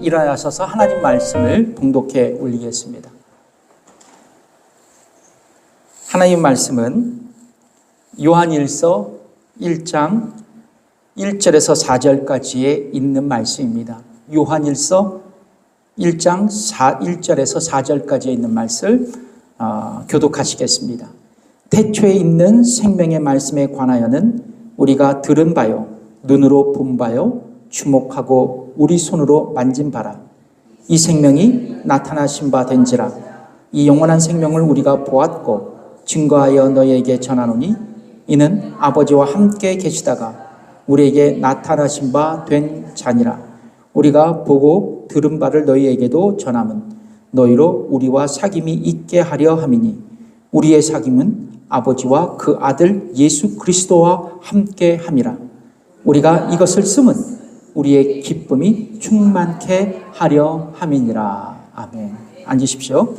일어나셔서 하나님 말씀을 봉독해 올리겠습니다. 하나님 말씀은 요한일서 1장 1절에서 4절까지에 있는 말씀입니다. 요한일서 1장 1절에서 4절까지에 있는 말씀을 교독하시겠습니다. 태초에 있는 생명의 말씀에 관하여는 우리가 들은 바요, 눈으로 본 바요, 주목하고 우리 손으로 만진 바라. 이 생명이 나타나신 바 된지라. 이 영원한 생명을 우리가 보았고 증거하여 너희에게 전하노니 이는 아버지와 함께 계시다가 우리에게 나타나신 바 된 자니라. 우리가 보고 들은 바를 너희에게도 전함은 너희로 우리와 사귐이 있게 하려 함이니 우리의 사귐은 아버지와 그 아들 예수 그리스도와 함께 함이라. 우리가 이것을 쓰면 우리의 기쁨이 충만케 하려 함이니라. 아멘. 앉으십시오.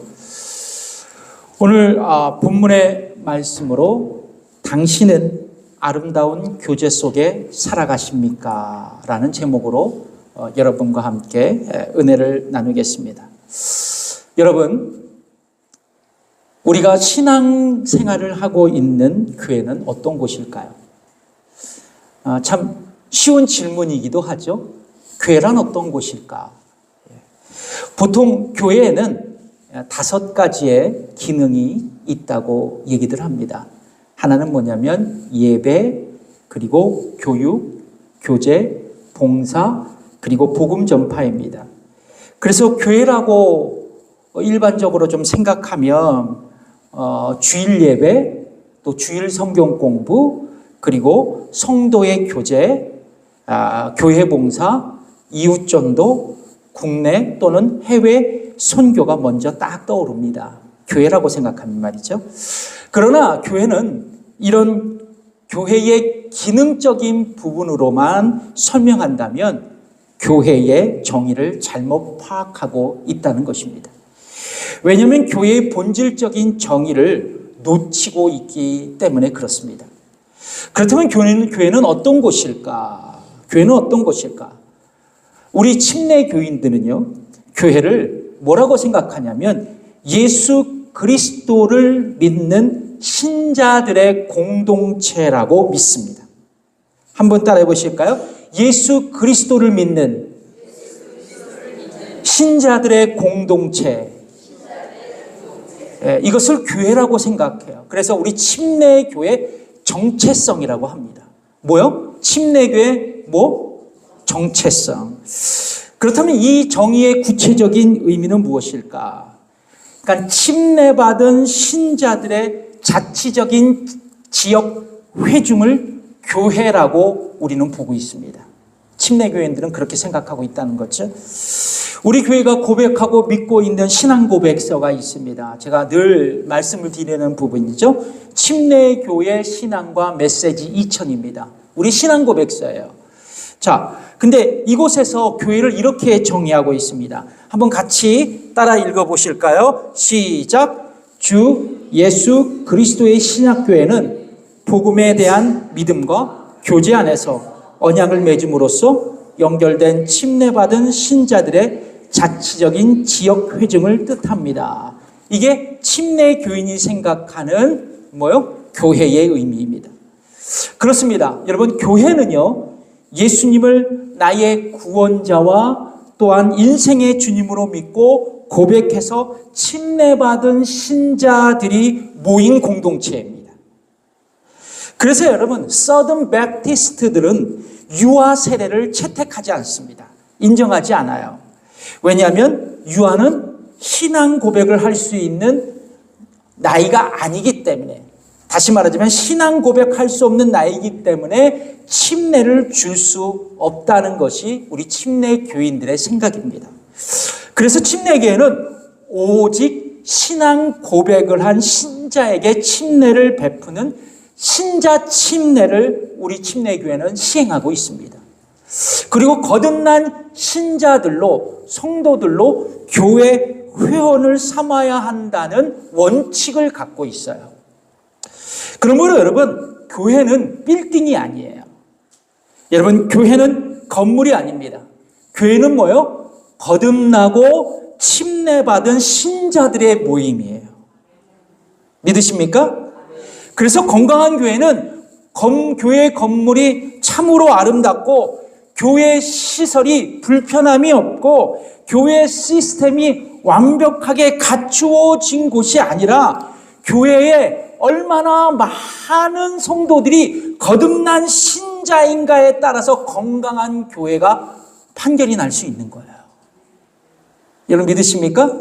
오늘 본문의 말씀으로 당신은 아름다운 교제 속에 살아가십니까? 라는 제목으로 여러분과 함께 은혜를 나누겠습니다. 여러분, 우리가 신앙생활을 하고 있는 교회는 어떤 곳일까요? 참 쉬운 질문이기도 하죠. 교회란 어떤 곳일까? 보통 교회에는 5가지의 기능이 있다고 얘기들 합니다. 하나는 뭐냐면 예배, 그리고 교육, 교제, 봉사, 그리고 복음 전파입니다. 그래서 교회라고 일반적으로 좀 생각하면 주일 예배, 또 주일 성경 공부, 그리고 성도의 교제, 교회 봉사, 이웃 전도, 국내 또는 해외 선교가 먼저 딱 떠오릅니다. 교회라고 생각하면 말이죠. 그러나 교회는 이런 교회의 기능적인 부분으로만 설명한다면 교회의 정의를 잘못 파악하고 있다는 것입니다. 왜냐하면 교회의 본질적인 정의를 놓치고 있기 때문에 그렇습니다. 그렇다면 교회는 어떤 곳일까? 교회는 어떤 곳일까? 우리 침례 교인들은요, 교회를 뭐라고 생각하냐면 예수 그리스도를 믿는 신자들의 공동체라고 믿습니다. 한번 따라해 보실까요? 예수 그리스도를 믿는 신자들의 공동체. 이것을 교회라고 생각해요. 그래서 우리 침례교회 정체성이라고 합니다. 뭐요? 침례교회 정체성. 그렇다면 이 정의의 구체적인 의미는 무엇일까? 그러니까 침례받은 신자들의 자치적인 지역 회중을 교회라고 우리는 보고 있습니다. 침례교인들은 그렇게 생각하고 있다는 거죠. 우리 교회가 고백하고 믿고 있는 신앙 고백서가 있습니다. 제가 늘 말씀을 드리는 부분이죠. 침례교회 신앙과 메시지 2000입니다. 우리 신앙 고백서예요. 자, 근데 이곳에서 교회를 이렇게 정의하고 있습니다. 한번 같이 따라 읽어보실까요? 시작. 주 예수 그리스도의 신약교회는 복음에 대한 믿음과 교제 안에서 언약을 맺음으로써 연결된 침례받은 신자들의 자치적인 지역 회중을 뜻합니다. 이게 침례교인이 생각하는 교회의 의미입니다. 그렇습니다. 여러분, 교회는요, 예수님을 나의 구원자와 또한 인생의 주님으로 믿고 고백해서 침례받은 신자들이 모인 공동체입니다. 그래서 여러분, 서든 배프티스트들은 유아 세례를 채택하지 않습니다. 인정하지 않아요. 왜냐하면 유아는 신앙 고백을 할 수 있는 나이가 아니기 때문에, 다시 말하자면 신앙 고백할 수 없는 나이기 때문에 침례를 줄 수 없다는 것이 우리 침례 교인들의 생각입니다. 그래서 침례교회는 오직 신앙 고백을 한 신자에게 침례를 베푸는 신자 침례를 우리 침례교회는 시행하고 있습니다. 그리고 거듭난 신자들로, 성도들로 교회 회원을 삼아야 한다는 원칙을 갖고 있어요. 그러므로 여러분, 교회는 빌딩이 아니에요. 여러분, 교회는 건물이 아닙니다. 교회는 거듭나고 침례받은 신자들의 모임이에요. 믿으십니까? 그래서 건강한 교회는 교회 건물이 참으로 아름답고 교회 시설이 불편함이 없고 교회 시스템이 완벽하게 갖추어진 곳이 아니라 교회에 얼마나 많은 성도들이 거듭난 신자인가에 따라서 건강한 교회가 판결이 날 수 있는 거예요. 여러분 믿으십니까?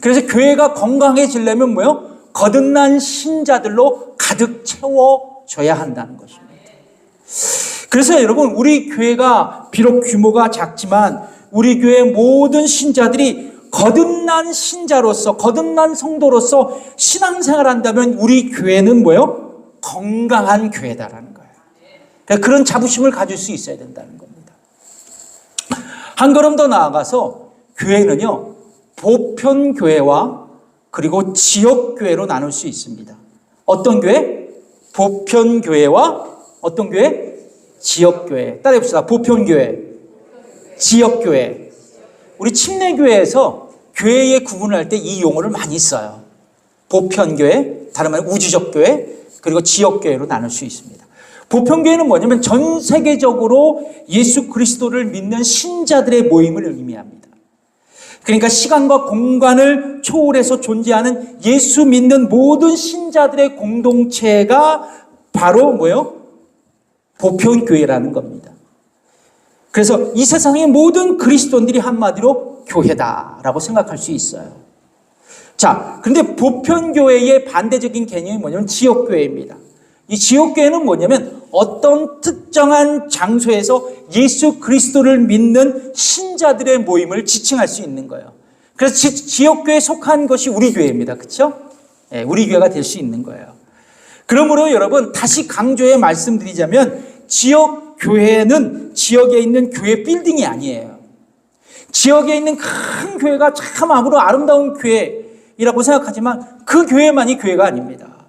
그래서 교회가 건강해지려면 뭐요? 거듭난 신자들로 가득 채워져야 한다는 것입니다. 그래서 여러분 우리 교회가 비록 규모가 작지만 우리 교회 모든 신자들이 거듭난 신자로서 거듭난 성도로서 신앙생활을 한다면 우리 교회는 뭐요? 건강한 교회다라는 거예요. 그러니까 그런 자부심을 가질 수 있어야 된다는 겁니다. 한 걸음 더 나아가서 교회는요 보편교회와 그리고 지역교회로 나눌 수 있습니다. 어떤 교회? 보편교회와 어떤 교회? 지역교회. 따라해봅시다. 보편교회, 지역교회. 우리 침례교회에서 교회에 구분할 때 이 용어를 많이 써요. 보편교회, 다른 말로 우주적 교회, 그리고 지역교회로 나눌 수 있습니다. 보편교회는 뭐냐면 전 세계적으로 예수 그리스도를 믿는 신자들의 모임을 의미합니다. 그러니까 시간과 공간을 초월해서 존재하는 예수 믿는 모든 신자들의 공동체가 바로 뭐예요? 보편교회라는 겁니다. 그래서 이 세상의 모든 그리스도인들이 한마디로 교회다라고 생각할 수 있어요. 자, 그런데 보편교회의 반대적인 개념이 뭐냐면 지역교회입니다. 이 지역교회는 뭐냐면 어떤 특정한 장소에서 예수 그리스도를 믿는 신자들의 모임을 지칭할 수 있는 거예요. 그래서 지역교회에 속한 것이 우리 교회입니다. 그렇죠? 네, 우리 교회가 될 수 있는 거예요. 그러므로 여러분 다시 강조해 말씀드리자면 지역교회는 지역에 있는 교회 빌딩이 아니에요. 지역에 있는 큰 교회가 참 아름다운 교회이라고 생각하지만 그 교회만이 교회가 아닙니다.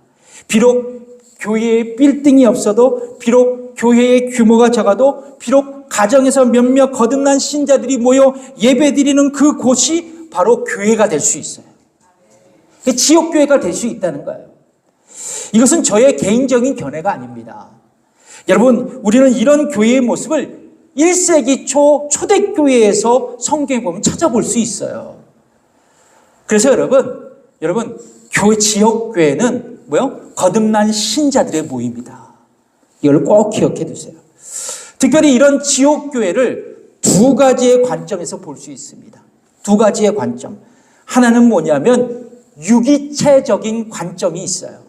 비록 교회에 빌딩이 없어도, 비록 교회의 규모가 작아도, 비록 가정에서 몇몇 거듭난 신자들이 모여 예배드리는 그 곳이 바로 교회가 될 수 있어요. 지역교회가 될 수 있다는 거예요. 이것은 저의 개인적인 견해가 아닙니다. 여러분, 우리는 이런 교회의 모습을 1세기 초 초대교회에서 성경에 보면 찾아볼 수 있어요. 그래서 여러분, 교회 지역교회는 뭐요? 거듭난 신자들의 모임이다. 이걸 꼭 기억해 두세요. 특별히 이런 지역교회를 두 가지의 관점에서 볼 수 있습니다. 두 가지의 관점. 하나는 뭐냐면 유기체적인 관점이 있어요.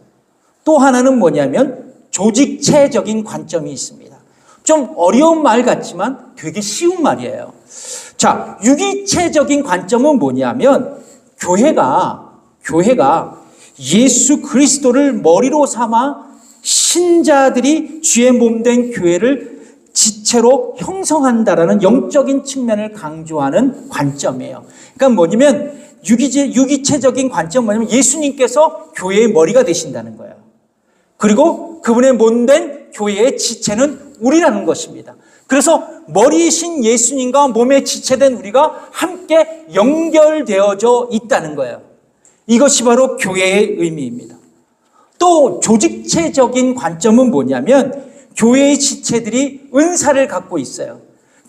또 하나는 뭐냐면 조직체적인 관점이 있습니다. 좀 어려운 말 같지만 되게 쉬운 말이에요. 자, 유기체적인 관점은 뭐냐면 교회가 예수 그리스도를 머리로 삼아 신자들이 주의 몸된 교회를 지체로 형성한다라는 영적인 측면을 강조하는 관점이에요. 그러니까 뭐냐면 유기체적인 관점은 뭐냐면 예수님께서 교회의 머리가 되신다는 거예요. 그리고 그분의 몸된 교회의 지체는 우리라는 것입니다. 그래서 머리이신 예수님과 몸에 지체된 우리가 함께 연결되어져 있다는 거예요. 이것이 바로 교회의 의미입니다. 또 조직체적인 관점은 뭐냐면 교회의 지체들이 은사를 갖고 있어요.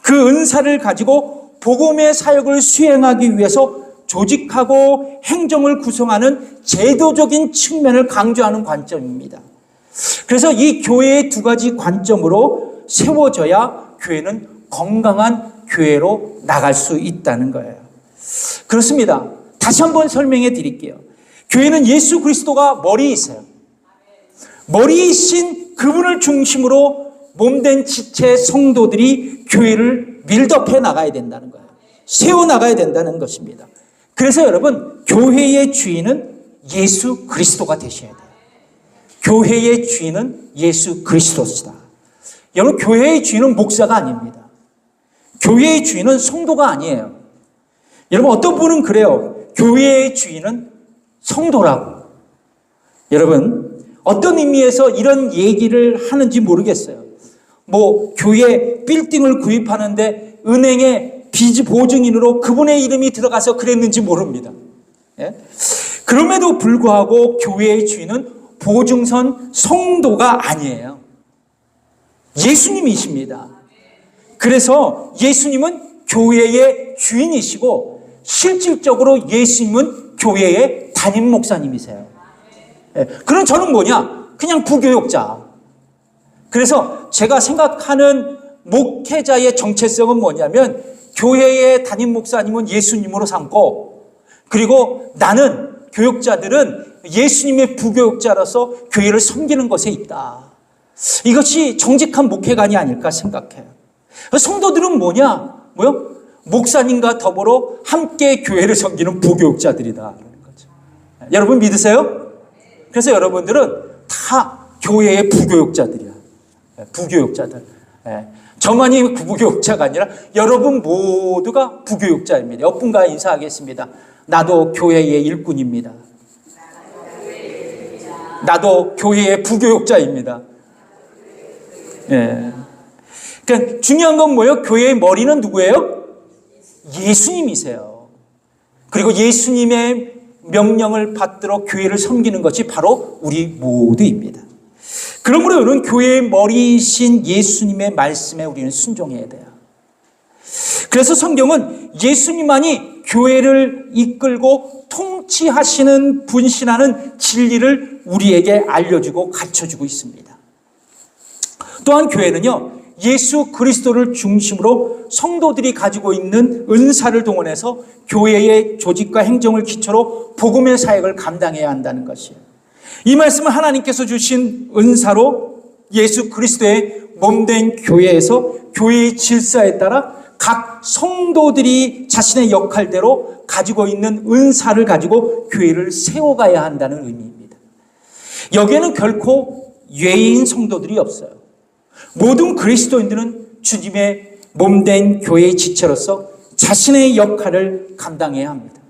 그 은사를 가지고 복음의 사역을 수행하기 위해서 조직하고 행정을 구성하는 제도적인 측면을 강조하는 관점입니다. 그래서 이 교회의 두 가지 관점으로 세워져야 교회는 건강한 교회로 나갈 수 있다는 거예요. 그렇습니다. 다시 한번 설명해 드릴게요. 교회는 예수 그리스도가 머리이세요. 머리이신 그분을 중심으로 몸된 지체 성도들이 교회를 밀접해 나가야 된다는 거예요. 세워나가야 된다는 것입니다. 그래서 여러분, 교회의 주인은 예수 그리스도가 되셔야 돼요. 교회의 주인은 예수 그리스도시다. 여러분, 교회의 주인은 목사가 아닙니다. 교회의 주인은 성도가 아니에요. 여러분, 어떤 분은 그래요. 교회의 주인은 성도라고. 여러분, 어떤 의미에서 이런 얘기를 하는지 모르겠어요. 교회 빌딩을 구입하는데 은행에 빚 보증인으로 그분의 이름이 들어가서 그랬는지 모릅니다. 예? 그럼에도 불구하고 교회의 주인은 보증선 성도가 아니에요. 예수님이십니다. 그래서 예수님은 교회의 주인이시고 실질적으로 예수님은 교회의 담임 목사님이세요. 예. 그럼 저는 뭐냐? 그냥 부교육자. 그래서 제가 생각하는 목회자의 정체성은 뭐냐면 교회의 담임 목사님은 예수님으로 삼고 그리고 나는 교육자들은 예수님의 부교육자로서 교회를 섬기는 것에 있다. 이것이 정직한 목회관이 아닐까 생각해요. 성도들은 뭐냐? 목사님과 더불어 함께 교회를 섬기는 부교육자들이다. 여러분 믿으세요? 그래서 여러분들은 다 교회의 부교육자들이야. 부교육자들. 저만이 부교육자가 아니라 여러분 모두가 부교육자입니다. 옆분과 인사하겠습니다. 나도 교회의 일꾼입니다. 나도 교회의 부교육자입니다. 예. 그러니까 중요한 건 뭐예요? 교회의 머리는 누구예요? 예수님이세요. 그리고 예수님의 명령을 받들어 교회를 섬기는 것이 바로 우리 모두입니다. 그러므로 여러분 교회의 머리이신 예수님의 말씀에 우리는 순종해야 돼요. 그래서 성경은 예수님만이 교회를 이끌고 통치하시는 분신하는 진리를 우리에게 알려주고 가르쳐주고 있습니다. 또한 교회는요, 예수 그리스도를 중심으로 성도들이 가지고 있는 은사를 동원해서 교회의 조직과 행정을 기초로 복음의 사역을 감당해야 한다는 것이에요. 이 말씀은 하나님께서 주신 은사로 예수 그리스도의 몸된 교회에서 교회의 질서에 따라 각 성도들이 자신의 역할대로 가지고 있는 은사를 가지고 교회를 세워가야 한다는 의미입니다. 여기에는 결코 예인 성도들이 없어요. 모든 그리스도인들은 주님의 몸된 교회의 지체로서 자신의 역할을 감당해야 합니다.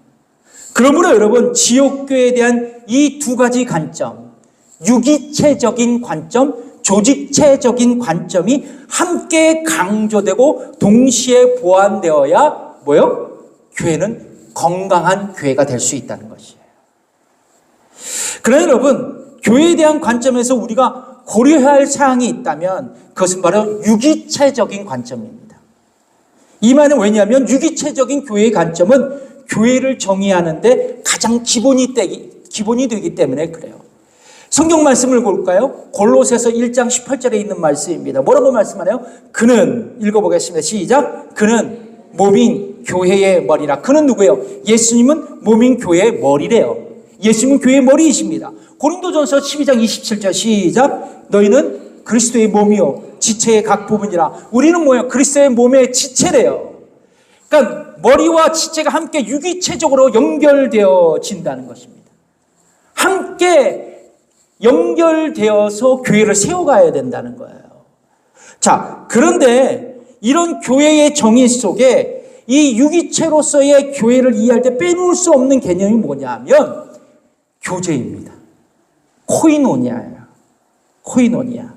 그러므로 여러분 지역교회에 대한 이 두 가지 관점, 유기체적인 관점, 조직체적인 관점이 함께 강조되고 동시에 보완되어야 교회는 건강한 교회가 될 수 있다는 것이에요. 그러나 여러분 교회에 대한 관점에서 우리가 고려해야 할 사항이 있다면 그것은 바로 유기체적인 관점입니다. 이 말은 왜냐하면 유기체적인 교회의 관점은 교회를 정의하는데 가장 기본이 되기 때문에 그래요. 성경 말씀을 볼까요? 골로새서 1장 18절에 있는 말씀입니다. 뭐라고 말씀하나요? 그는, 읽어보겠습니다. 시작. 그는 몸인 교회의 머리라. 그는 누구예요? 예수님은 몸인 교회의 머리래요. 예수님은 교회의 머리이십니다. 고린도전서 12장 27절 시작. 너희는 그리스도의 몸이요 지체의 각 부분이라. 우리는 뭐예요? 그리스도의 몸의 지체래요. 그러니까 머리와 지체가 함께 유기체적으로 연결되어진다는 것입니다. 함께 연결되어서 교회를 세워가야 된다는 거예요. 자, 그런데 이런 교회의 정의 속에 이 유기체로서의 교회를 이해할 때 빼놓을 수 없는 개념이 뭐냐면 교제입니다. 코이노니아예요. 코이노니아.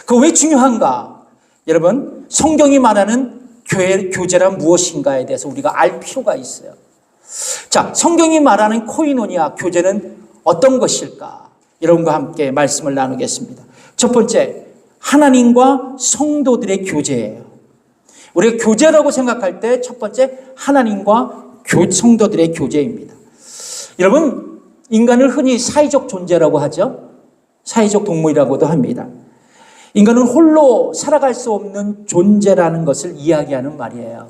그 왜 중요한가? 여러분, 성경이 말하는 교제란 무엇인가에 대해서 우리가 알 필요가 있어요. 자, 성경이 말하는 코이노니아, 교제는 어떤 것일까? 여러분과 함께 말씀을 나누겠습니다. 첫 번째, 하나님과 성도들의 교제예요. 우리가 교제라고 생각할 때 첫 번째, 하나님과 성도들의 교제입니다. 여러분, 인간을 흔히 사회적 존재라고 하죠. 사회적 동물이라고도 합니다. 인간은 홀로 살아갈 수 없는 존재라는 것을 이야기하는 말이에요.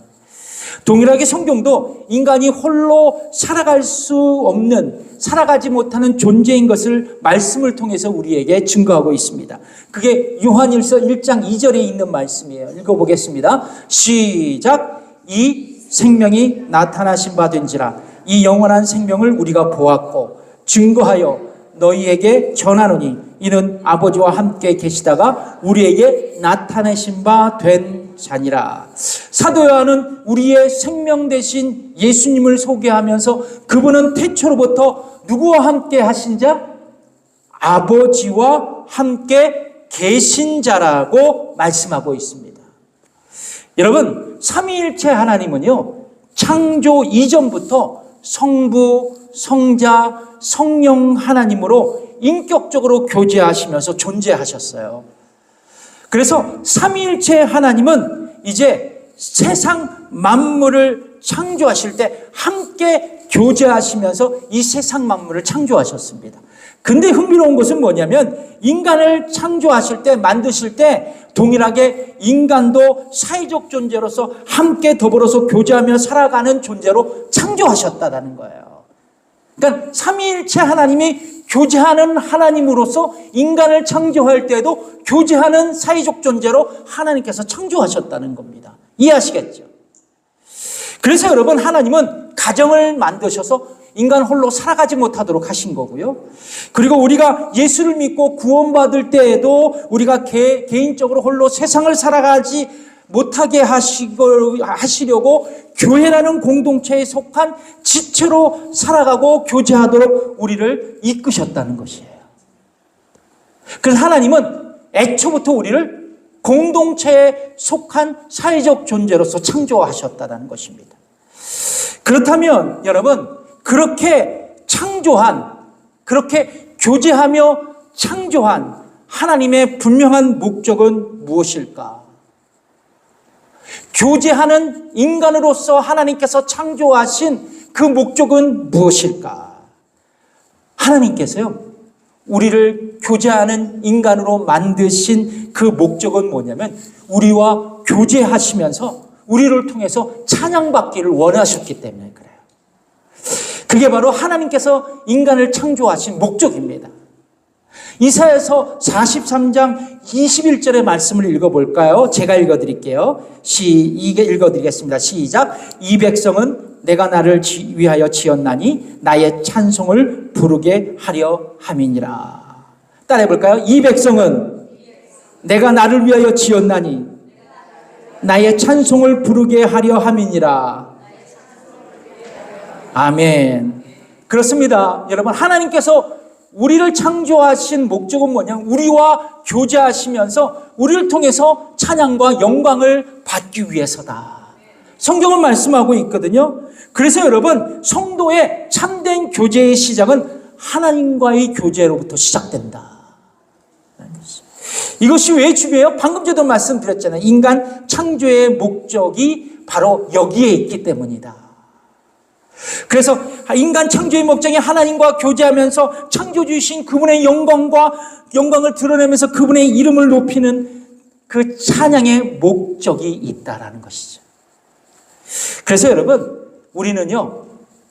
동일하게 성경도 인간이 홀로 살아갈 수 없는, 살아가지 못하는 존재인 것을 말씀을 통해서 우리에게 증거하고 있습니다. 그게 요한일서 1장 2절에 있는 말씀이에요. 읽어보겠습니다. 시작. 이 생명이 나타나신 바 된지라. 이 영원한 생명을 우리가 보았고 증거하여 너희에게 전하노니 이는 아버지와 함께 계시다가 우리에게 나타내신 바 된 자니라. 사도 요한은 우리의 생명 되신 예수님을 소개하면서 그분은 태초로부터 누구와 함께 하신 자? 아버지와 함께 계신 자라고 말씀하고 있습니다. 여러분, 삼위일체 하나님은요, 창조 이전부터 성부, 성자, 성령 하나님으로 인격적으로 교제하시면서 존재하셨어요. 그래서 삼위일체 하나님은 이제 세상 만물을 창조하실 때 함께 교제하시면서 이 세상 만물을 창조하셨습니다. 근데 흥미로운 것은 뭐냐면 인간을 창조하실 때, 만드실 때 동일하게 인간도 사회적 존재로서 함께 더불어서 교제하며 살아가는 존재로 창조하셨다는 거예요. 그러니까 삼위일체 하나님이 교제하는 하나님으로서 인간을 창조할 때도 교제하는 사회적 존재로 하나님께서 창조하셨다는 겁니다. 이해하시겠죠? 그래서 여러분, 하나님은 가정을 만드셔서 인간 홀로 살아가지 못하도록 하신 거고요. 그리고 우리가 예수를 믿고 구원받을 때에도 우리가 개인적으로 홀로 세상을 살아가지 못하게 하시려고 교회라는 공동체에 속한 지체로 살아가고 교제하도록 우리를 이끄셨다는 것이에요. 그래서 하나님은 애초부터 우리를 공동체에 속한 사회적 존재로서 창조하셨다는 것입니다. 그렇다면 여러분, 그렇게 교제하며 창조한 하나님의 분명한 목적은 무엇일까? 교제하는 인간으로서 하나님께서 창조하신 그 목적은 무엇일까? 하나님께서요, 우리를 교제하는 인간으로 만드신 그 목적은 뭐냐면 우리와 교제하시면서 우리를 통해서 찬양받기를 원하셨기 때문에 그래요. 그게 바로 하나님께서 인간을 창조하신 목적입니다. 이사야서 43장 21절의 말씀을 읽어볼까요? 제가 읽어드릴게요. 이게 읽어드리겠습니다. 시작. 이 백성은 내가 나를 위하여 지었나니 나의 찬송을 부르게 하려 함이니라. 따라해볼까요? 이 백성은 내가 나를 위하여 지었나니 나의 찬송을 부르게 하려 함이니라. 아멘. 그렇습니다. 여러분, 하나님께서 우리를 창조하신 목적은 뭐냐? 우리와 교제하시면서 우리를 통해서 찬양과 영광을 받기 위해서다. 성경은 말씀하고 있거든요. 그래서 여러분, 성도의 참된 교제의 시작은 하나님과의 교제로부터 시작된다. 이것이 왜 중요해요? 방금 전에도 말씀드렸잖아요. 인간 창조의 목적이 바로 여기에 있기 때문이다. 그래서 인간 창조의 목적이 하나님과 교제하면서 창조주이신 그분의 영광을 드러내면서 그분의 이름을 높이는 그 찬양의 목적이 있다라는 것이죠. 그래서 여러분, 우리는요,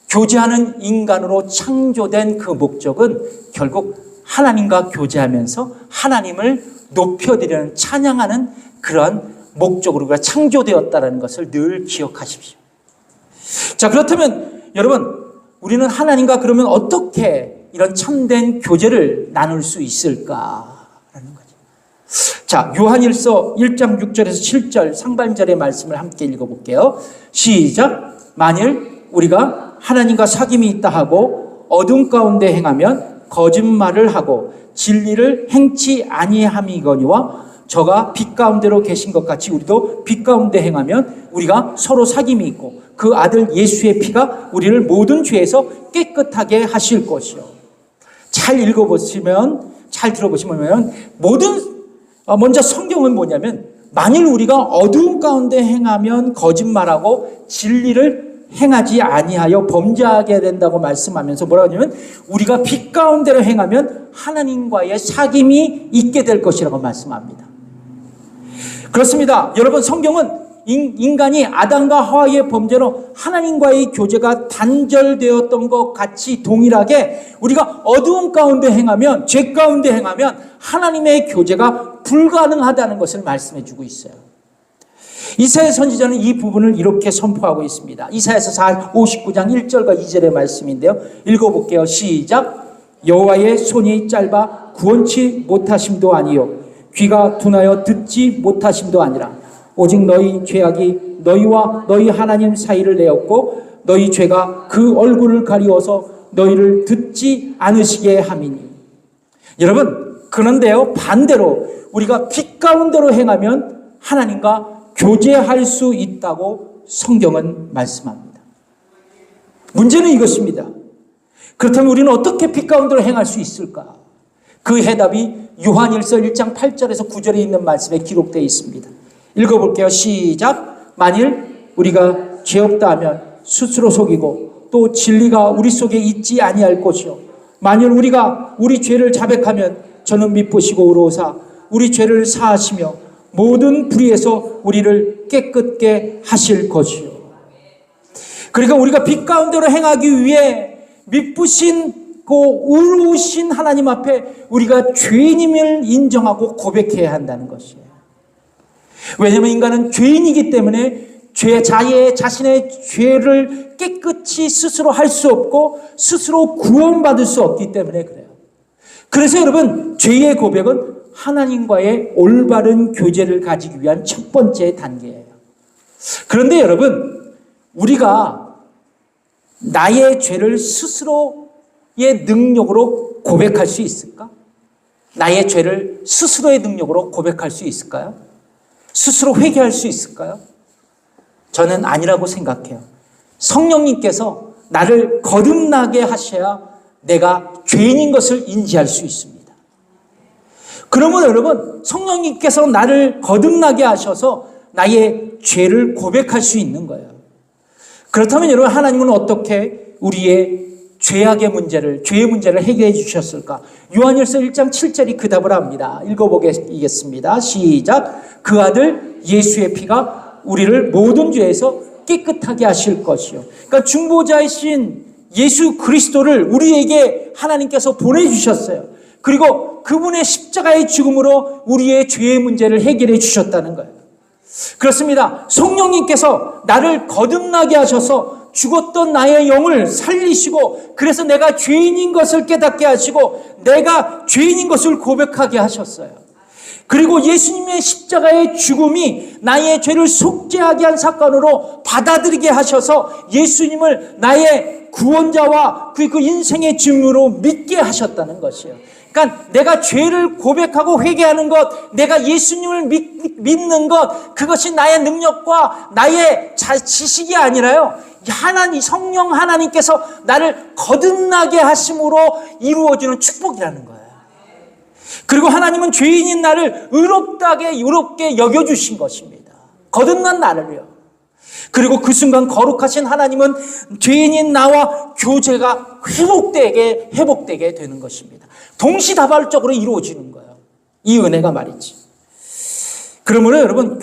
교제하는 인간으로 창조된 그 목적은 결국 하나님과 교제하면서 하나님을 높여드리는, 찬양하는 그런 목적으로 우리가 창조되었다는 것을 늘 기억하십시오. 자, 그렇다면 여러분, 우리는 하나님과 그러면 어떻게 이런 참된 교제를 나눌 수 있을까라는 거죠. 자, 요한일서 1장 6절에서 7절 상반절의 말씀을 함께 읽어볼게요. 시작. 만일 우리가 하나님과 사귐이 있다 하고 어둠 가운데 행하면 거짓말을 하고 진리를 행치 아니함이거니와 저가 빛 가운데로 계신 것 같이 우리도 빛 가운데 행하면 우리가 서로 사귐이 있고 그 아들 예수의 피가 우리를 모든 죄에서 깨끗하게 하실 것이요. 잘 읽어보시면, 잘 들어보시면 먼저 성경은 뭐냐면 만일 우리가 어두운 가운데 행하면 거짓말하고 진리를 행하지 아니하여 범죄하게 된다고 말씀하면서 뭐라고 하냐면 우리가 빛 가운데로 행하면 하나님과의 사귐이 있게 될 것이라고 말씀합니다. 그렇습니다. 여러분, 성경은 인간이 아담과 하와의 범죄로 하나님과의 교제가 단절되었던 것 같이 동일하게 우리가 어두운 가운데 행하면, 죄 가운데 행하면 하나님의 교제가 불가능하다는 것을 말씀해 주고 있어요. 이사야 선지자는 이 부분을 이렇게 선포하고 있습니다. 이사야서 59장 1절과 2절의 말씀인데요. 읽어볼게요. 시작. 여호와의 손이 짧아 구원치 못하심도 아니요 귀가 둔하여 듣지 못하심도 아니라 오직 너희 죄악이 너희와 너희 하나님 사이를 내었고 너희 죄가 그 얼굴을 가리워서 너희를 듣지 않으시게 함이니. 여러분, 그런데요, 반대로 우리가 빛 가운데로 행하면 하나님과 교제할 수 있다고 성경은 말씀합니다. 문제는 이것입니다. 그렇다면 우리는 어떻게 빛 가운데로 행할 수 있을까? 그 해답이 요한일서 1장 8절에서 9절에 있는 말씀에 기록되어 있습니다. 읽어볼게요. 시작. 만일 우리가 죄 없다 하면 스스로 속이고 또 진리가 우리 속에 있지 아니할 것이요. 만일 우리가 우리 죄를 자백하면 저는 미쁘시고 의로우사 우리 죄를 사하시며 모든 불의에서 우리를 깨끗게 하실 것이요. 그러니까 우리가 빛 가운데로 행하기 위해 미쁘시고 의로우신 하나님 앞에 우리가 죄인임을 인정하고 고백해야 한다는 것이에요. 왜냐하면 인간은 죄인이기 때문에 자신의 죄를 깨끗이 스스로 할 수 없고 스스로 구원받을 수 없기 때문에 그래요. 그래서 여러분, 죄의 고백은 하나님과의 올바른 교제를 가지기 위한 첫 번째 단계예요. 그런데 여러분, 우리가 나의 죄를 스스로의 능력으로 고백할 수 있을까? 나의 죄를 스스로의 능력으로 고백할 수 있을까요? 스스로 회개할 수 있을까요? 저는 아니라고 생각해요. 성령님께서 나를 거듭나게 하셔야 내가 죄인인 것을 인지할 수 있습니다. 그러면 여러분, 성령님께서 나를 거듭나게 하셔서 나의 죄를 고백할 수 있는 거예요. 그렇다면 여러분, 하나님은 어떻게 우리의 죄의 문제를 해결해 주셨을까? 요한일서 1장 7절이 그 답을 합니다. 읽어보겠습니다. 시작. 그 아들 예수의 피가 우리를 모든 죄에서 깨끗하게 하실 것이요. 그러니까 중보자이신 예수 그리스도를 우리에게 하나님께서 보내주셨어요. 그리고 그분의 십자가의 죽음으로 우리의 죄의 문제를 해결해 주셨다는 거예요. 그렇습니다. 성령님께서 나를 거듭나게 하셔서 죽었던 나의 영을 살리시고, 그래서 내가 죄인인 것을 깨닫게 하시고 내가 죄인인 것을 고백하게 하셨어요. 그리고 예수님의 십자가의 죽음이 나의 죄를 속죄하게 한 사건으로 받아들이게 하셔서 예수님을 나의 구원자와 그 인생의 증으로 믿게 하셨다는 것이에요. 그러니까 내가 죄를 고백하고 회개하는 것, 내가 예수님을 믿는 것, 그것이 나의 능력과 나의 지식이 아니라요, 성령 하나님께서 나를 거듭나게 하심으로 이루어지는 축복이라는 거예요. 그리고 하나님은 죄인인 나를 의롭게 여겨주신 것입니다. 거듭난 나를요. 그리고 그 순간 거룩하신 하나님은 죄인인 나와 교제가 회복되게 되는 것입니다. 동시다발적으로 이루어지는 거예요. 이 은혜가 말이지. 그러므로 여러분,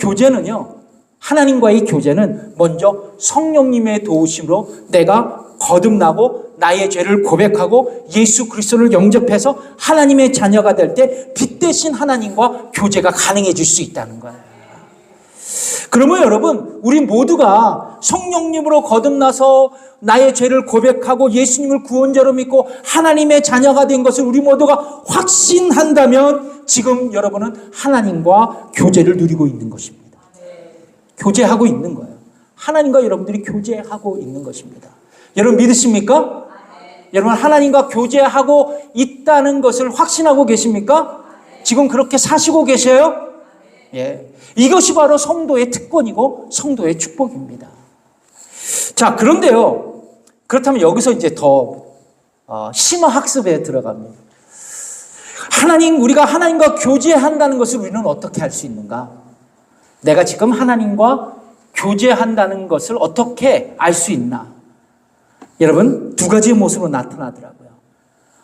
하나님과의 교제는 먼저 성령님의 도우심으로 내가 거듭나고 나의 죄를 고백하고 예수 그리스도를 영접해서 하나님의 자녀가 될 때 빛 대신 하나님과 교제가 가능해질 수 있다는 거예요. 그러면 여러분, 우리 모두가 성령님으로 거듭나서 나의 죄를 고백하고 예수님을 구원자로 믿고 하나님의 자녀가 된 것을 우리 모두가 확신한다면 지금 여러분은 하나님과 교제를 누리고 있는 것입니다. 교제하고 있는 거예요. 하나님과 여러분들이 교제하고 있는 것입니다. 여러분 믿으십니까? 여러분 하나님과 교제하고 있다는 것을 확신하고 계십니까? 지금 그렇게 사시고 계셔요? 예. 이것이 바로 성도의 특권이고 성도의 축복입니다. 자, 그런데요. 그렇다면 여기서 이제 더 심화 학습에 들어갑니다. 우리가 하나님과 교제한다는 것을 우리는 어떻게 할 수 있는가? 내가 지금 하나님과 교제한다는 것을 어떻게 알 수 있나? 여러분, 두 가지의 모습으로 나타나더라고요.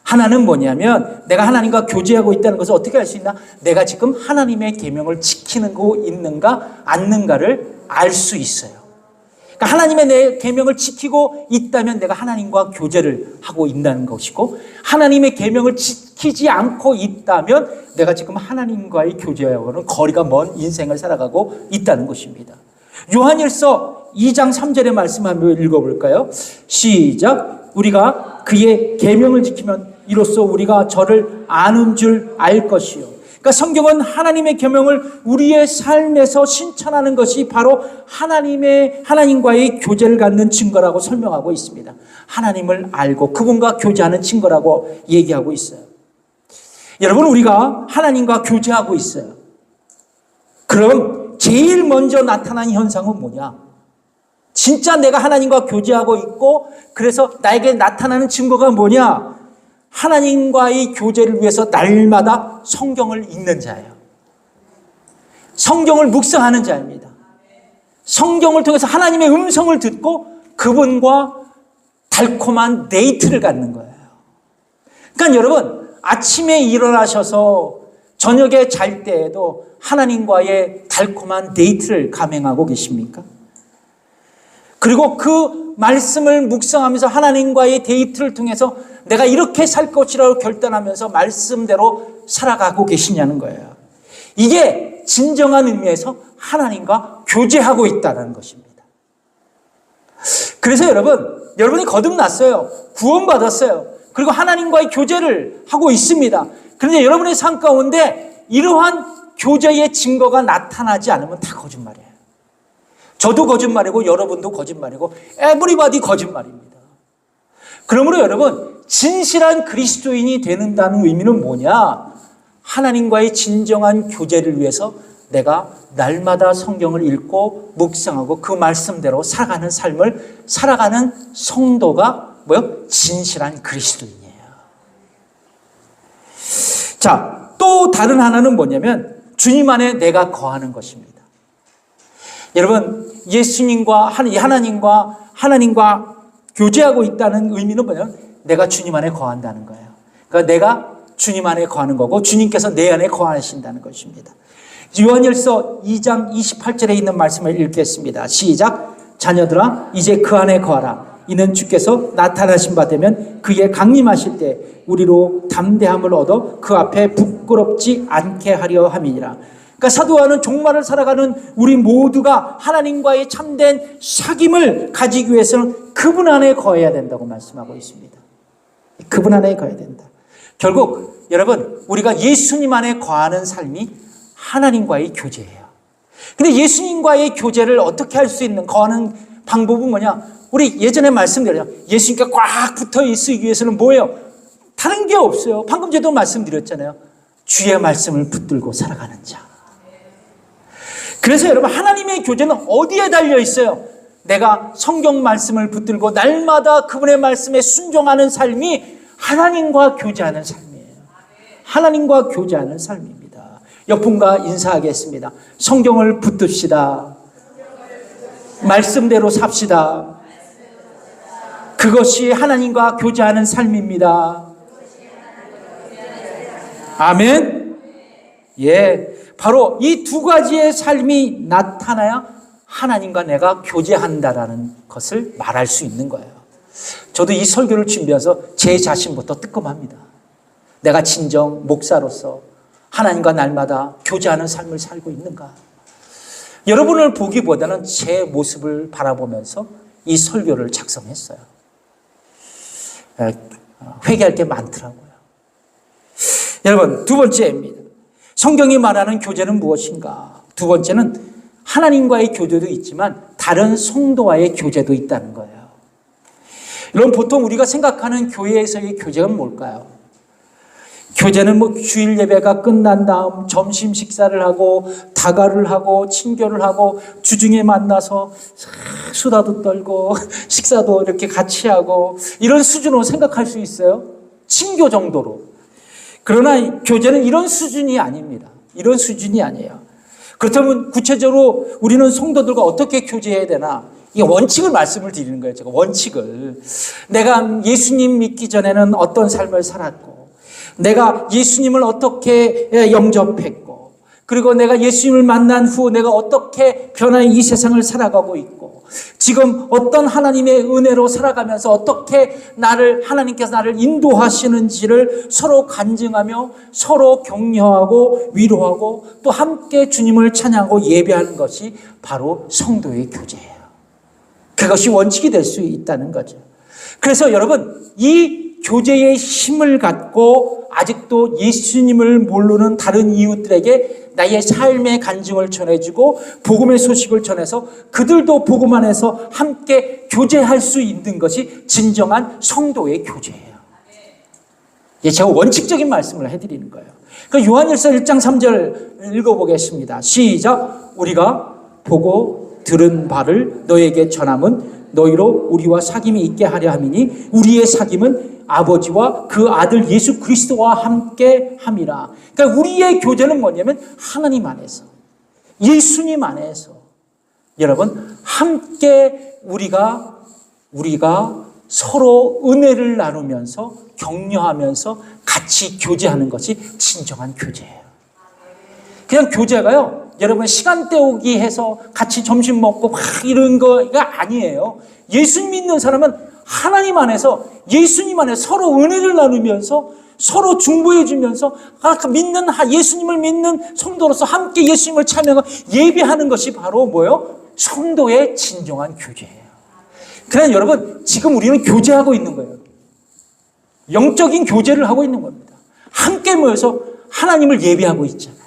하나는 뭐냐면 내가 하나님과 교제하고 있다는 것을 어떻게 알 수 있나? 내가 지금 하나님의 계명을 지키고 있는가 않는가를 알 수 있어요. 그러니까 하나님의 내 계명을 지키고 있다면 내가 하나님과 교제를 하고 있다는 것이고, 하나님의 계명을 지키지 않고 있다면 내가 지금 하나님과의 교제하고는 거리가 먼 인생을 살아가고 있다는 것입니다. 요한일서 2장 3절의 말씀 한번 읽어볼까요? 시작. 우리가 그의 계명을 지키면 이로써 우리가 저를 아는 줄 알 것이요. 그러니까 성경은 하나님의 계명을 우리의 삶에서 실천하는 것이 바로 하나님과의 교제를 갖는 증거라고 설명하고 있습니다. 하나님을 알고 그분과 교제하는 증거라고 얘기하고 있어요. 여러분, 우리가 하나님과 교제하고 있어요. 그럼 여러분, 제일 먼저 나타난 현상은 뭐냐? 진짜 내가 하나님과 교제하고 있고 그래서 나에게 나타나는 증거가 뭐냐? 하나님과의 교제를 위해서 날마다 성경을 읽는 자예요. 성경을 묵상하는 자입니다. 성경을 통해서 하나님의 음성을 듣고 그분과 달콤한 데이트를 갖는 거예요. 그러니까 여러분, 아침에 일어나셔서 저녁에 잘 때에도 하나님과의 달콤한 데이트를 감행하고 계십니까? 그리고 그 말씀을 묵상하면서 하나님과의 데이트를 통해서 내가 이렇게 살 것이라고 결단하면서 말씀대로 살아가고 계시냐는 거예요. 이게 진정한 의미에서 하나님과 교제하고 있다는 것입니다. 그래서 여러분이 거듭났어요. 구원받았어요. 그리고 하나님과의 교제를 하고 있습니다. 그런데 여러분의 삶 가운데 이러한 교제의 증거가 나타나지 않으면 다 거짓말이에요. 저도 거짓말이고 여러분도 거짓말이고 에브리바디 거짓말입니다. 그러므로 여러분, 진실한 그리스도인이 되는다는 의미는 뭐냐? 하나님과의 진정한 교제를 위해서 내가 날마다 성경을 읽고 묵상하고 그 말씀대로 살아가는 삶을 살아가는 성도가 뭐요? 진실한 그리스도인이에요. 자, 또 다른 하나는 뭐냐면 주님 안에 내가 거하는 것입니다. 여러분, 예수님과 하나님과 교제하고 있다는 의미는 뭐냐면 내가 주님 안에 거한다는 거예요. 그러니까 내가 주님 안에 거하는 거고 주님께서 내 안에 거하신다는 것입니다. 요한일서 2장 28절에 있는 말씀을 읽겠습니다. 시작. 자녀들아, 이제 그 안에 거하라. 이는 주께서 나타나신 바 되면 그의 강림하실 때 우리로 담대함을 얻어 그 앞에 부끄럽지 않게 하려 함이니라. 그러니까 사도 요한은 종말을 살아가는 우리 모두가 하나님과의 참된 사귐을 가지기 위해서는 그분 안에 거해야 된다고 말씀하고 있습니다. 그분 안에 거해야 된다. 결국 여러분, 우리가 예수님 안에 거하는 삶이 하나님과의 교제예요. 근데 예수님과의 교제를 어떻게 할 수 있는 거하는 방법은 뭐냐? 우리 예전에 말씀드렸죠. 예수님께 꽉 붙어 있기 위해서는 뭐예요? 다른 게 없어요. 방금 전에도 말씀드렸잖아요. 주의 말씀을 붙들고 살아가는 자. 그래서 여러분, 하나님의 교제는 어디에 달려 있어요? 내가 성경 말씀을 붙들고 날마다 그분의 말씀에 순종하는 삶이 하나님과 교제하는 삶이에요. 하나님과 교제하는 삶입니다. 옆분과 인사하겠습니다. 성경을 붙듭시다. 말씀대로 삽시다. 그것이 하나님과 교제하는 삶입니다. 아멘. 예, 바로 이 두 가지의 삶이 나타나야 하나님과 내가 교제한다라는 것을 말할 수 있는 거예요. 저도 이 설교를 준비해서 제 자신부터 뜨끔합니다. 내가 진정 목사로서 하나님과 날마다 교제하는 삶을 살고 있는가? 여러분을 보기보다는 제 모습을 바라보면서 이 설교를 작성했어요. 회개할 게 많더라고요. 여러분, 두 번째입니다. 성경이 말하는 교제는 무엇인가? 두 번째는 하나님과의 교제도 있지만 다른 성도와의 교제도 있다는 거예요. 여러분, 보통 우리가 생각하는 교회에서의 교제는 뭘까요? 교제는 뭐 주일 예배가 끝난 다음 점심 식사를 하고 다가를 하고 친교를 하고 주중에 만나서 수다도 떨고 식사도 이렇게 같이 하고 이런 수준으로 생각할 수 있어요. 친교 정도로. 그러나 교제는 이런 수준이 아닙니다. 이런 수준이 아니에요. 그렇다면 구체적으로 우리는 성도들과 어떻게 교제해야 되나? 이 원칙을 말씀을 드리는 거예요. 제가 원칙을. 내가 예수님 믿기 전에는 어떤 삶을 살았고 내가 예수님을 어떻게 영접했고 그리고 내가 예수님을 만난 후 내가 어떻게 변화의 이 세상을 살아가고 있고 지금 어떤 하나님의 은혜로 살아가면서 어떻게 하나님께서 나를 인도하시는지를 서로 간증하며 서로 격려하고 위로하고 또 함께 주님을 찬양하고 예배하는 것이 바로 성도의 교제예요. 그것이 원칙이 될 수 있다는 거죠. 그래서 여러분, 이 교제의 힘을 갖고 아직도 예수님을 모르는 다른 이웃들에게 나의 삶의 간증을 전해주고 복음의 소식을 전해서 그들도 복음 안에서 함께 교제할 수 있는 것이 진정한 성도의 교제예요. 예, 제가 원칙적인 말씀을 해드리는 거예요. 그 요한일서 1장 3절 읽어보겠습니다. 시작. 우리가 보고 들은 바를 너에게 전함은 너희로 우리와 사귐이 있게 하려 함이니 우리의 사귐은 아버지와 그 아들 예수 그리스도와 함께 함이라. 그러니까 우리의 교제는 뭐냐면 하나님 안에서, 예수님 안에서 여러분 함께 우리가 서로 은혜를 나누면서 격려하면서 같이 교제하는 것이 진정한 교제예요. 그냥 교제가요, 여러분 시간 때우기 해서 같이 점심 먹고 막 이런 거가 아니에요. 예수 믿는 사람은 하나님 안에서, 예수님 안에 서로 은혜를 나누면서 서로 중보해 주면서 예수님을 믿는 성도로서 함께 예수님을 찬양하고 예배하는 것이 바로 뭐예요? 성도의 진정한 교제예요. 그러나 여러분, 지금 우리는 교제하고 있는 거예요. 영적인 교제를 하고 있는 겁니다. 함께 모여서 하나님을 예배하고 있잖아요.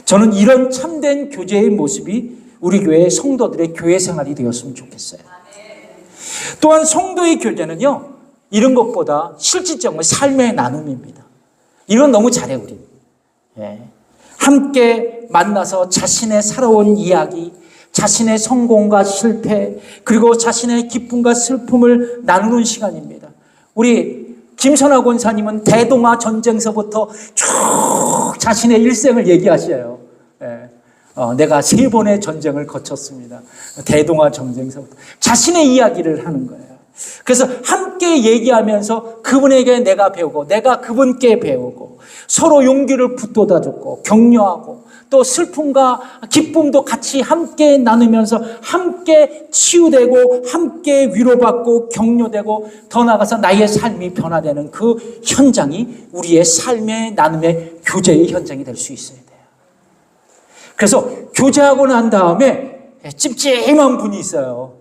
저는 이런 참된 교제의 모습이 우리 교회의 성도들의 교회 생활이 되었으면 좋겠어요. 또한 성도의 교제는요, 이런 것보다 실질적인 삶의 나눔입니다. 이건 너무 잘해 우리. 함께 만나서 자신의 살아온 이야기, 자신의 성공과 실패, 그리고 자신의 기쁨과 슬픔을 나누는 시간입니다. 우리 김선화 권사님은 대동아 전쟁서부터 쭉 자신의 일생을 얘기하셔요. 내가 3번의 전쟁을 거쳤습니다. 대동아 전쟁서부터 자신의 이야기를 하는 거예요. 그래서 함께 얘기하면서 그분에게 내가 배우고 내가 그분께 배우고 서로 용기를 북돋아줬고 격려하고 또 슬픔과 기쁨도 같이 함께 나누면서 함께 치유되고 함께 위로받고 격려되고 더 나아가서 나의 삶이 변화되는 그 현장이 우리의 삶의 나눔의 교제의 현장이 될 수 있어야 돼요. 그래서 교제하고 난 다음에 찜찜한 분이 있어요.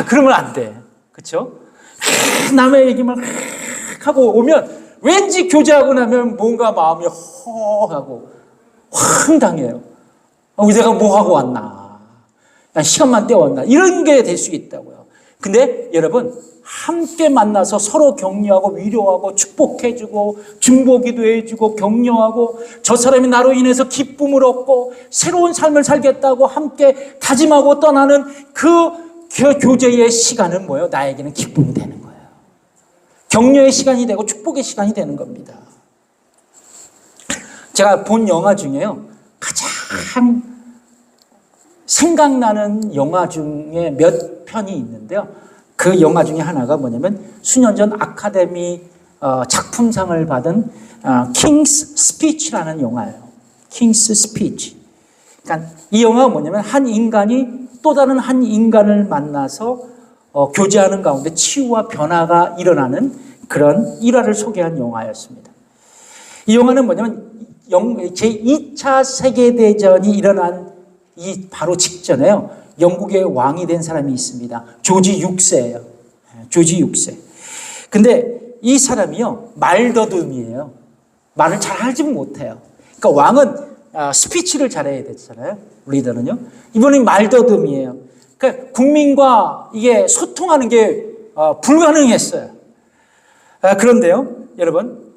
그러면 안 돼. 그렇죠? 남의 얘기만 하고 오면 왠지 교제하고 나면 뭔가 마음이 허하고 황당해요. 내가 뭐 하고 왔나? 난 시간만 때웠나? 이런 게 될 수 있다고요. 근데 여러분, 함께 만나서 서로 격려하고 위로하고 축복해주고 중보기도 해주고 격려하고 저 사람이 나로 인해서 기쁨을 얻고 새로운 삶을 살겠다고 함께 다짐하고 떠나는 그 교제의 시간은 뭐예요? 나에게는 기쁨이 되는 거예요. 격려의 시간이 되고 축복의 시간이 되는 겁니다. 제가 본 영화 중에요, 가장 생각나는 영화 중에 몇 편이 있는데요. 그 영화 중에 하나가 뭐냐면 수년 전 아카데미 작품상을 받은 킹스 스피치라는 영화예요. 킹스 스피치. 그러니까 이 영화가 뭐냐면 한 인간이 또 다른 한 인간을 만나서 교제하는 가운데 치유와 변화가 일어나는 그런 일화를 소개한 영화였습니다. 이 영화는 뭐냐면 제2차 세계대전이 일어난 이 바로 직전에요, 영국의 왕이 된 사람이 있습니다. 조지 6세예요. 조지 6세. 근데 이 사람이요, 말더듬이에요. 말을 잘 하지 못해요. 그러니까 왕은 스피치를 잘해야 되잖아요. 리더는요. 이분이 말더듬이에요. 그러니까 국민과 이게 소통하는 게 불가능했어요. 그런데요, 여러분,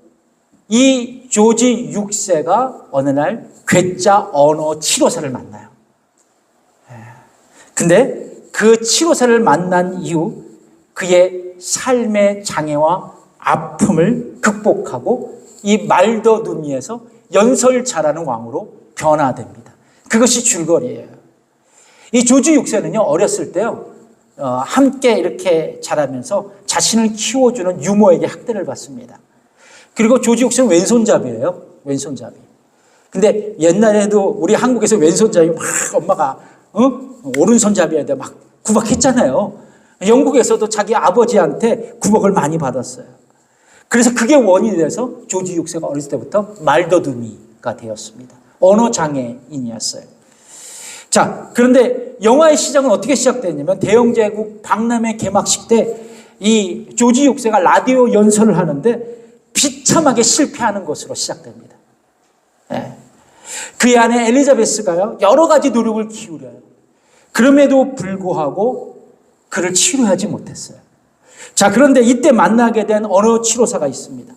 이 조지 6세가 어느 날 괴짜 언어 치료사를 만나요. 근데 그 치료사를 만난 이후 그의 삶의 장애와 아픔을 극복하고 이 말더듬이에서 연설 잘하는 왕으로 변화됩니다. 그것이 줄거리예요. 이 조지 6세는요, 어렸을 때요, 함께 이렇게 자라면서 자신을 키워주는 유모에게 학대를 받습니다. 그리고 조지 6세는 왼손잡이에요. 왼손잡이. 근데 옛날에도 우리 한국에서 왼손잡이 막 엄마가 오른손잡이야 돼 막 구박했잖아요. 영국에서도 자기 아버지한테 구박을 많이 받았어요. 그래서 그게 원인이 돼서 조지 6세가 어렸을 때부터 말더듬이가 되었습니다. 언어 장애인이었어요. 자, 그런데 영화의 시작은 어떻게 시작됐냐면 대영제국 박람회 개막식 때 이 조지 6세가 라디오 연설을 하는데 비참하게 실패하는 것으로 시작됩니다. 그의 아내 엘리자베스가요, 여러 가지 노력을 기울여요. 그럼에도 불구하고 그를 치료하지 못했어요. 자, 그런데 이때 만나게 된 언어 치료사가 있습니다.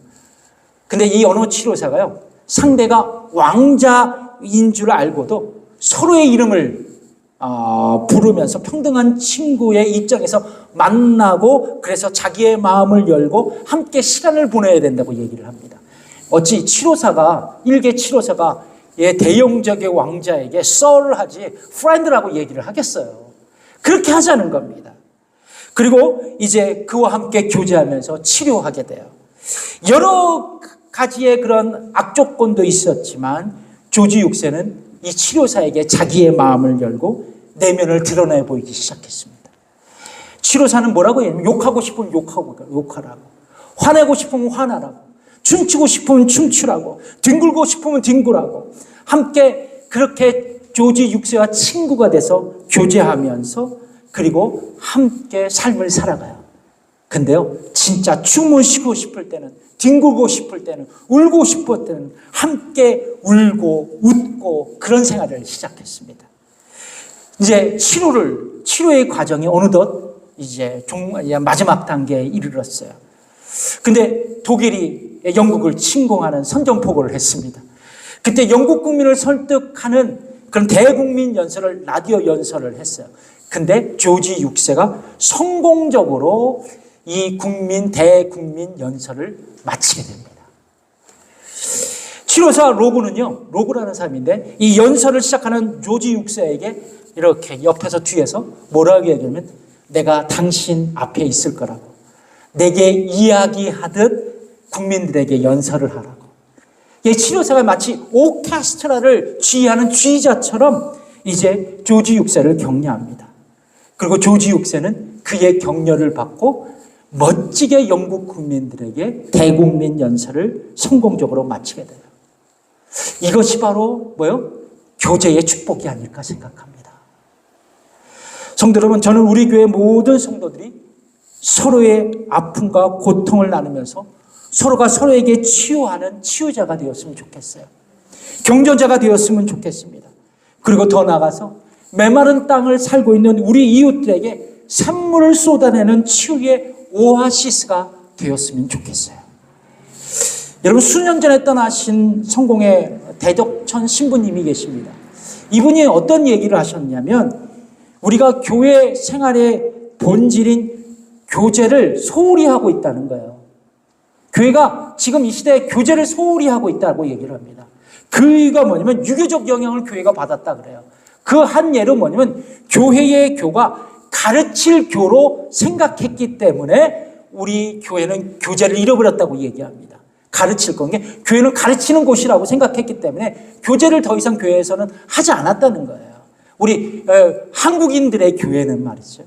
근데 이 언어 치료사가요, 상대가 왕자인 줄 알고도 서로의 이름을 부르면서 평등한 친구의 입장에서 만나고, 그래서 자기의 마음을 열고 함께 시간을 보내야 된다고 얘기를 합니다. 어찌 일개 치료사가 대형적의 왕자에게 썰을 하지 프렌드라고 얘기를 하겠어요. 그렇게 하자는 겁니다. 그리고 이제 그와 함께 교제하면서 치료하게 돼요. 여러 가지의 그런 악조건도 있었지만 조지 6세는 이 치료사에게 자기의 마음을 열고 내면을 드러내 보이기 시작했습니다. 치료사는 뭐라고 해요? 욕하고 싶으면 욕하라고, 화내고 싶으면 화나라고, 춤추고 싶으면 춤추라고, 뒹굴고 싶으면 뒹굴라고, 함께 그렇게 조지 6세와 친구가 돼서 교제하면서 그리고 함께 삶을 살아가요. 근데요, 진짜 춤을 쉬고 싶을 때는, 뒹굴고 싶을 때는, 울고 싶을 때는 함께 울고 웃고 그런 생활을 시작했습니다. 이제 치료의 과정이 어느덧 이제 마지막 단계에 이르렀어요. 근데 독일이 영국을 침공하는 선전포고를 했습니다. 그때 영국 국민을 설득하는 그런 대국민 연설을, 라디오 연설을 했어요. 근데 조지 6세가 성공적으로 이 대국민 연설을 마치게 됩니다. 치료사 로그라는 사람인데 이 연설을 시작하는 조지 6세에게 이렇게 옆에서 뒤에서 뭐라고 얘기하면, 내가 당신 앞에 있을 거라고, 내게 이야기하듯 국민들에게 연설을 하라고. 이 치료사가 마치 오케스트라를 지휘하는 지휘자처럼 이제 조지 6세를 격려합니다. 그리고 조지 6세는 그의 격려를 받고 멋지게 영국 국민들에게 대국민 연설을 성공적으로 마치게 돼요. 이것이 바로 교제의 축복이 아닐까 생각합니다. 성도 여러분, 저는 우리 교회 모든 성도들이 서로의 아픔과 고통을 나누면서 서로가 서로에게 치유하는 치유자가 되었으면 좋겠어요. 경전자가 되었으면 좋겠습니다. 그리고 더 나아가서 메마른 땅을 살고 있는 우리 이웃들에게 산물을 쏟아내는 치유의 오아시스가 되었으면 좋겠어요. 여러분, 수년 전에 떠나신 성공의 대덕천 신부님이 계십니다. 이분이 어떤 얘기를 하셨냐면, 우리가 교회 생활의 본질인 교제를 소홀히 하고 있다는 거예요. 교회가 지금 이 시대에 교제를 소홀히 하고 있다고 얘기를 합니다. 그 이유가 뭐냐면 유교적 영향을 교회가 받았다 그래요. 그 한 예로 뭐냐면 교회의 교가 가르칠 교로 생각했기 때문에 우리 교회는 교제를 잃어버렸다고 얘기합니다. 가르칠 건 게 교회는 가르치는 곳이라고 생각했기 때문에 교제를 더 이상 교회에서는 하지 않았다는 거예요. 우리 한국인들의 교회는 말이죠.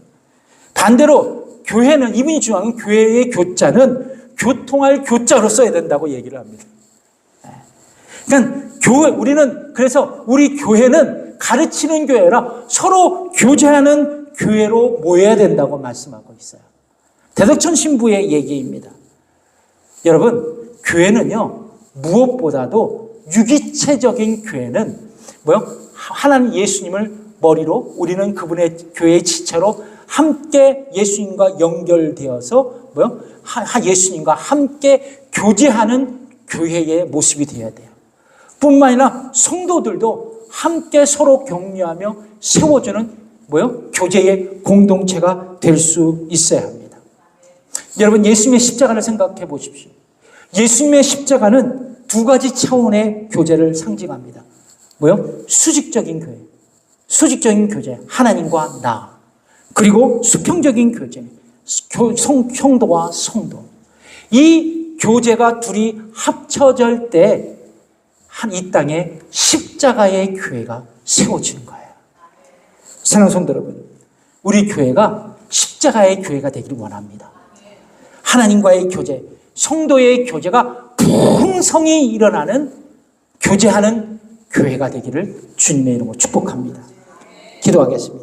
반대로 교회는, 이분이 주장하는 교회의 교자는 교통할 교자로 써야 된다고 얘기를 합니다. 그러니까 그래서 우리 교회는 가르치는 교회라 서로 교제하는 교회로 모여야 된다고 말씀하고 있어요. 대덕천 신부의 얘기입니다. 여러분, 교회는요, 무엇보다도 유기체적인 교회는 하나님 예수님을 머리로, 우리는 그분의 교회의 지체로 함께 예수님과 연결되어서 예수님과 함께 교제하는 교회의 모습이 되어야 돼요. 뿐만 아니라 성도들도 함께 서로 격려하며 세워주는 교제의 공동체가 될 수 있어야 합니다. 여러분, 예수님의 십자가를 생각해 보십시오. 예수님의 십자가는 두 가지 차원의 교제를 상징합니다. 수직적인 교회, 수직적인 교제, 하나님과 나. 그리고 수평적인 교제, 성도와 성도. 이 교제가 둘이 합쳐질 때 이 땅에 십자가의 교회가 세워지는 거예요. 사랑하는 성도 여러분, 우리 교회가 십자가의 교회가 되기를 원합니다. 하나님과의 교제, 성도의 교제가 풍성히 일어나는, 교제하는 교회가 되기를 주님의 이름으로 축복합니다. 기도하겠습니다.